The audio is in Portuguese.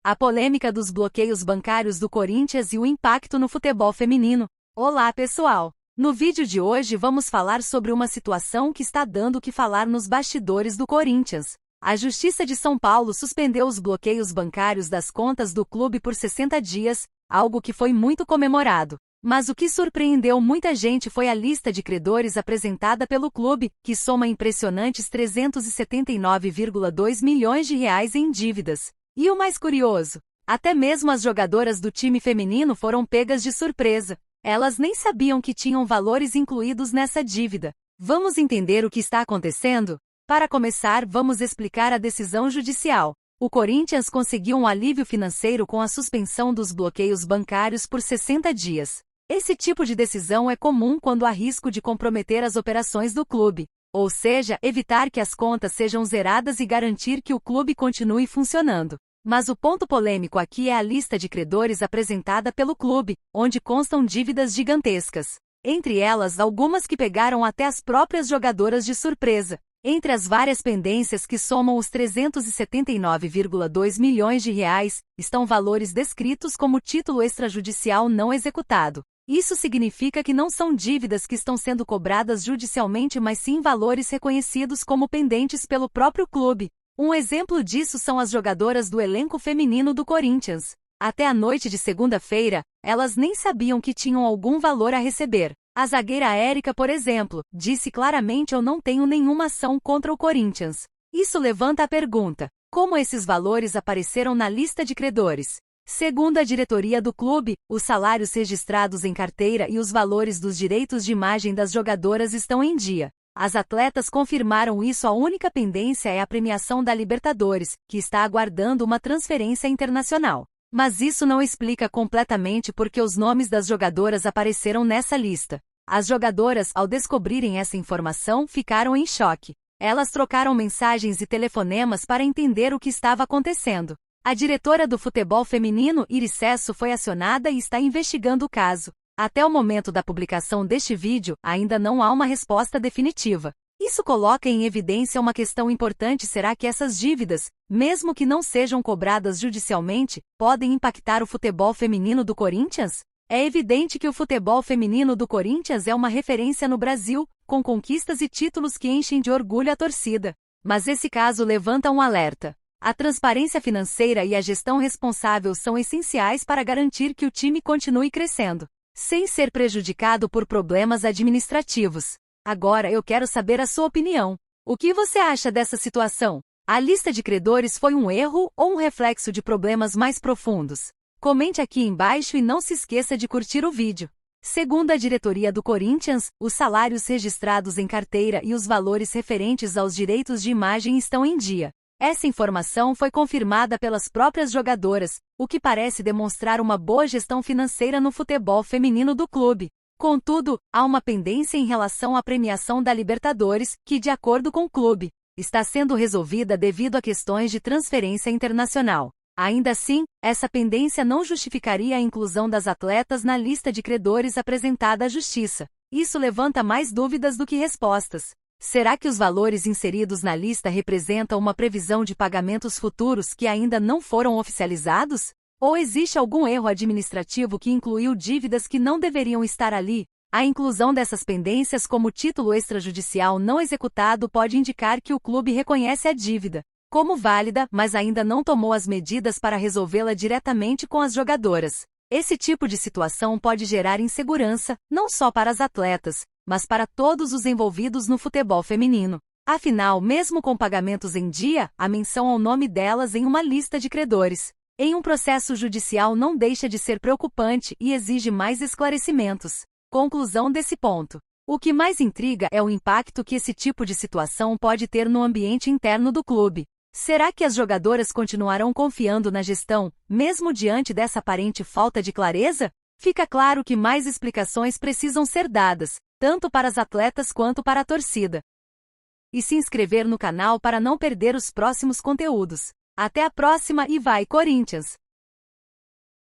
a polêmica dos bloqueios bancários do Corinthians e o impacto no futebol feminino. Olá, pessoal! No vídeo de hoje vamos falar sobre uma situação que está dando o que falar nos bastidores do Corinthians. A Justiça de São Paulo suspendeu os bloqueios bancários das contas do clube por 60 dias, algo que foi muito comemorado. Mas o que surpreendeu muita gente foi a lista de credores apresentada pelo clube, que soma impressionantes 379,2 milhões de reais em dívidas. E o mais curioso, até mesmo as jogadoras do time feminino foram pegas de surpresa. Elas nem sabiam que tinham valores incluídos nessa dívida. Vamos entender o que está acontecendo? Para começar, vamos explicar a decisão judicial. O Corinthians conseguiu um alívio financeiro com a suspensão dos bloqueios bancários por 60 dias. Esse tipo de decisão é comum quando há risco de comprometer as operações do clube, ou seja, evitar que as contas sejam zeradas e garantir que o clube continue funcionando. Mas o ponto polêmico aqui é a lista de credores apresentada pelo clube, onde constam dívidas gigantescas. Entre elas, algumas que pegaram até as próprias jogadoras de surpresa. Entre as várias pendências que somam os 379,2 milhões de reais, estão valores descritos como título extrajudicial não executado. Isso significa que não são dívidas que estão sendo cobradas judicialmente, mas sim valores reconhecidos como pendentes pelo próprio clube. Um exemplo disso são as jogadoras do elenco feminino do Corinthians. Até a noite de segunda-feira, elas nem sabiam que tinham algum valor a receber. A zagueira Érica, por exemplo, disse claramente: "Eu não tenho nenhuma ação contra o Corinthians". Isso levanta a pergunta: como esses valores apareceram na lista de credores? Segundo a diretoria do clube, os salários registrados em carteira e os valores dos direitos de imagem das jogadoras estão em dia. As atletas confirmaram isso. A única pendência é a premiação da Libertadores, que está aguardando uma transferência internacional. Mas isso não explica completamente por que os nomes das jogadoras apareceram nessa lista. As jogadoras, ao descobrirem essa informação, ficaram em choque. Elas trocaram mensagens e telefonemas para entender o que estava acontecendo. A diretora do futebol feminino, Iris Sesso, foi acionada e está investigando o caso. Até o momento da publicação deste vídeo, ainda não há uma resposta definitiva. Isso coloca em evidência uma questão importante: será que essas dívidas, mesmo que não sejam cobradas judicialmente, podem impactar o futebol feminino do Corinthians? É evidente que o futebol feminino do Corinthians é uma referência no Brasil, com conquistas e títulos que enchem de orgulho a torcida. Mas esse caso levanta um alerta. A transparência financeira e a gestão responsável são essenciais para garantir que o time continue crescendo, sem ser prejudicado por problemas administrativos. Agora eu quero saber a sua opinião. O que você acha dessa situação? A lista de credores foi um erro ou um reflexo de problemas mais profundos? Comente aqui embaixo e não se esqueça de curtir o vídeo. Segundo a diretoria do Corinthians, os salários registrados em carteira e os valores referentes aos direitos de imagem estão em dia. Essa informação foi confirmada pelas próprias jogadoras, o que parece demonstrar uma boa gestão financeira no futebol feminino do clube. Contudo, há uma pendência em relação à premiação da Libertadores, que, de acordo com o clube, está sendo resolvida devido a questões de transferência internacional. Ainda assim, essa pendência não justificaria a inclusão das atletas na lista de credores apresentada à Justiça. Isso levanta mais dúvidas do que respostas. Será que os valores inseridos na lista representam uma previsão de pagamentos futuros que ainda não foram oficializados? Ou existe algum erro administrativo que incluiu dívidas que não deveriam estar ali? A inclusão dessas pendências como título extrajudicial não executado pode indicar que o clube reconhece a dívida como válida, mas ainda não tomou as medidas para resolvê-la diretamente com as jogadoras. Esse tipo de situação pode gerar insegurança, não só para as atletas, mas para todos os envolvidos no futebol feminino. Afinal, mesmo com pagamentos em dia, a menção ao nome delas em uma lista de credores em um processo judicial não deixa de ser preocupante e exige mais esclarecimentos. Conclusão desse ponto: o que mais intriga é o impacto que esse tipo de situação pode ter no ambiente interno do clube. Será que as jogadoras continuarão confiando na gestão, mesmo diante dessa aparente falta de clareza? Fica claro que mais explicações precisam ser dadas, tanto para as atletas quanto para a torcida. E se inscrever no canal para não perder os próximos conteúdos. Até a próxima e vai Corinthians!